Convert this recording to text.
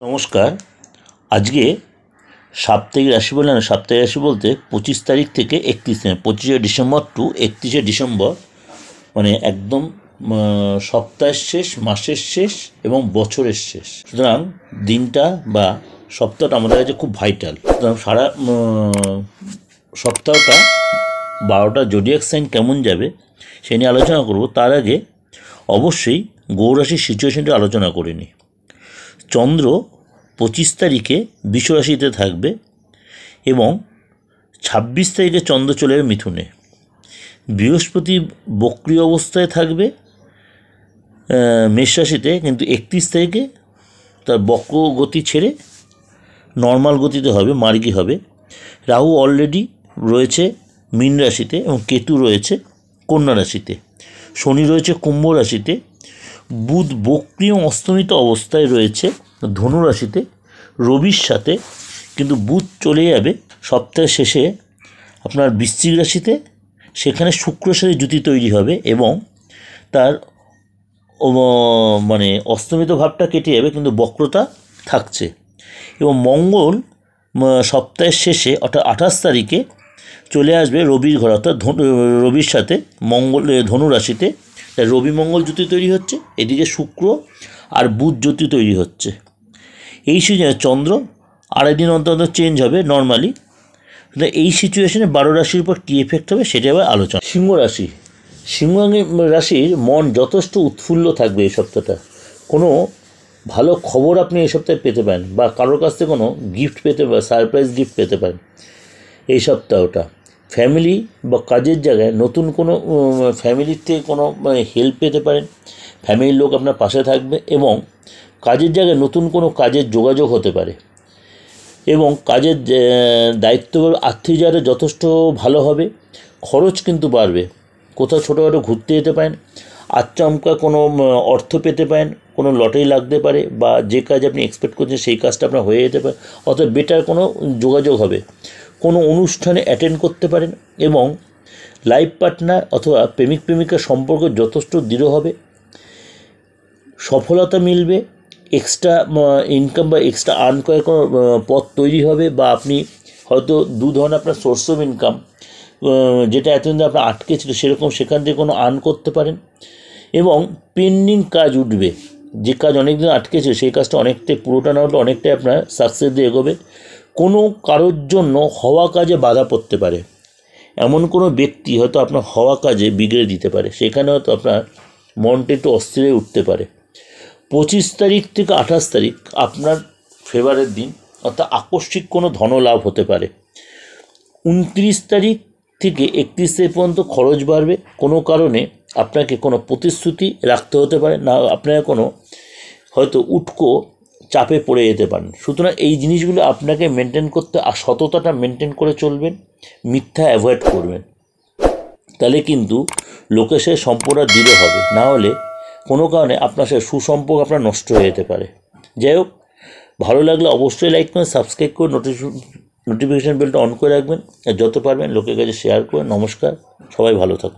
নমস্কার। আজকে সাপ্তাহিক রাশি বলে না, সাপ্তাহিক রাশি বলতে 25 তারিখ থেকে 25 ডিসেম্বর টু 31 ডিসেম্বর, মানে একদম সপ্তাহের শেষ, মাসের শেষ এবং বছরের শেষ। সুতরাং দিনটা বা সপ্তাহটা আমাদের কাছে খুব ভাইটাল। সুতরাং সারা সপ্তাহটা 12টা জোডিয়াক সাইন কেমন যাবে সে নিয়ে আলোচনা করব। তার আগে অবশ্যই গৌরাশির সিচুয়েশনটা আলোচনা করে নিই। চন্দ্র 25 তারিখে বৃষ রাশিতে থাকবে এবং 26 তারিখে চন্দ্র চলে যাবে মিথুনে। বৃহস্পতি বক্রী অবস্থায় থাকবে মেষ রাশিতে, কিন্তু 31 তারিখে তার বক্র গতি ছেড়ে নর্মাল গতিতে হবে, মার্গী হবে। রাহু অলরেডি রয়েছে মীন রাশিতে এবং কেতু রয়েছে কন্যা রাশিতে। শনি রয়েছে কুম্ভ রাশিতে। বুধ বক্রী অস্তমিত অবস্থায় রয়েছে ধনু রাশিতে রবির সাথে, কিন্তু বুধ চলে যাবে সপ্তাহের শেষে আপনার বৃশ্চিক রাশিতে। সেখানে শুক্রের সাথে জুতি তৈরি হবে এবং তার মানে অস্তমিত ভাবটা কেটে যাবে, কিন্তু বক্রতা থাকছে। এবং মঙ্গল সপ্তাহের শেষে অর্থাৎ 28 তারিখে চলে আসবে রবির ঘর, অর্থাৎ রবির সাথে মঙ্গল ধনু রাশিতে। রবি মঙ্গল জ্যোতি তৈরি হচ্ছে, এদিকে শুক্র আর বুধ জ্যোতি তৈরি হচ্ছে। এই সিজনে চন্দ্র আড়াই দিন অন্তর চেঞ্জ হবে নর্মালি। এই সিচুয়েশনে 12 রাশির উপর কী এফেক্ট হবে সেটা আবার আলোচনা। সিংহ রাশি, সিংহ রাশির মন যথেষ্ট উৎফুল্ল থাকবে এই সপ্তাহটা। কোনো ভালো খবর আপনি এই সপ্তাহে পেতে পারেন বা কারোর কাছ থেকে কোনো গিফট পেতে পারেন, সারপ্রাইজ গিফট পেতে পারেন এই সপ্তাহটা। ফ্যামিলি বা কাজের জায়গায় নতুন কোনো ফ্যামিলির থেকে কোনো হেল্প পেতে পারেন, ফ্যামিলির লোক আপনার পাশে থাকবে এবং কাজের জায়গায় নতুন কোনো কাজের যোগাযোগ হতে পারে এবং কাজের দায়িত্ব আর্থিক জায়গাটা যথেষ্ট ভালো হবে। খরচ কিন্তু বাড়বে, কোথাও ছোটোখাটো ঘুরতে যেতে পারেন, আচমকা কোনো অর্থ পেতে পারেন, কোনো লটারি লাগতে পারে বা যে কাজ আপনি এক্সপেক্ট করছেন সেই কাজটা আপনার হয়ে যেতে পারে, অর্থাৎ বেটার কোনো যোগাযোগ হবে। কোনো অনুষ্ঠানে অ্যাটেন্ড করতে পারেন এবং লাইফ পার্টনার অথবা প্রেমিক প্রেমিকার সম্পর্ক যথেষ্ট দৃঢ় হবে, সফলতা মিলবে, এক্সট্রা ইনকাম বা এক্সট্রা আর্ন করার কোনো পথ তৈরি হবে, বা আপনি হয়তো দু ধরনের আপনার সোর্স অফ ইনকাম যেটা এতদিন আপনার আটকে ছিল সেরকম সেখান থেকে কোনো আর্ন করতে পারেন এবং পেন্ডিং কাজ উঠবে। যে কাজ অনেক দিন আটকে ছিল সেই কাজটা অনেকটাই, পুরোটা না হলে অনেকটাই আপনার সাকসেস দিয়ে এগোবে। কোনো কারোর জন্য হওয়া কাজে বাধা পড়তে পারে, এমন কোনো ব্যক্তি হয়তো আপনার হওয়া কাজে বিগড়ে দিতে পারে, সেখানে হয়তো আপনার মনটা একটু অস্থির হয়ে উঠতে পারে। 25 তারিখ থেকে 28 তারিখ আপনার ফেভারের দিন, অর্থাৎ আকস্মিক কোনো ধনলাভ হতে পারে। 29 তারিখ থেকে 31 তারিখ পর্যন্ত খরচ বাড়বে, কোনো কারণে আপনাকে কোনো প্রতিশ্রুতি রাখতে হতে পারে না, আপনার কোনো হয়তো উটকো চাপে পড়ে যেতে পারেন। সুতরাং এই জিনিসগুলো আপনাকে মেনটেন করতে, আর সততাটা মেনটেন করে চলবেন, মিথ্যা অ্যাভয়েড করবেন, তাহলে কিন্তু লোকের সাথে সম্পর্ক দৃঢ় হবে। না হলে কোনো কারণে আপনার সাথে সুসম্পর্ক আপনার নষ্ট হয়ে যেতে পারে। যাই হোক, ভালো লাগলে অবশ্যই লাইক করুন, সাবস্ক্রাইব করে নোটিফিকেশান বেলটা অন করে রাখবেন, আর যত পারবেন লোকের কাছে শেয়ার করুন। নমস্কার, সবাই ভালো থাকুন।